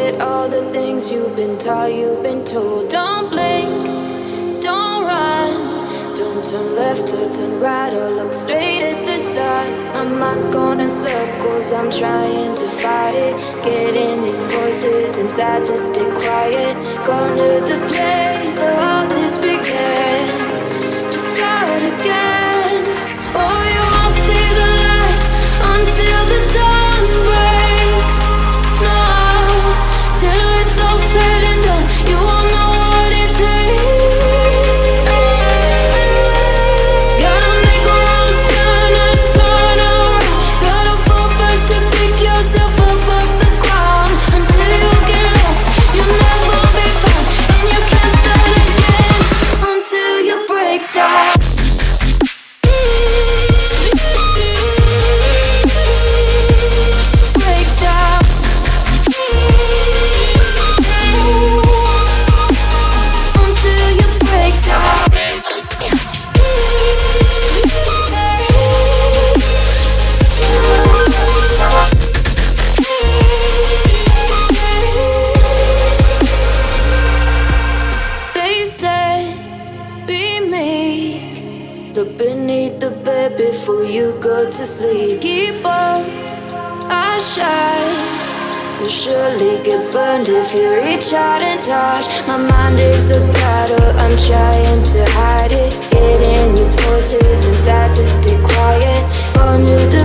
forget all the things you've been taught, you've been told. Don't blink, don't run, don't turn left or turn right or look straight at the sun. My mind's going in circles, I'm trying to fight it. Getting these voices inside to stay quiet. Going to the place where all this began. Just start again. Oh, you won't see the light until the dawn breaks. No, till it's all said and done, you won't know what it takes. Gotta make a wrong turn and turn around. Gotta fall fast to pick yourself up off the ground. Until you get lost, you'll never be found, and you can't start again until you break down. Look beneath the bed before you go to sleep. Keep on, I shine. You'll surely get burned if you reach out and touch. My mind is a battle, I'm trying to hide it. Getting these voices inside to stay quiet. Going to the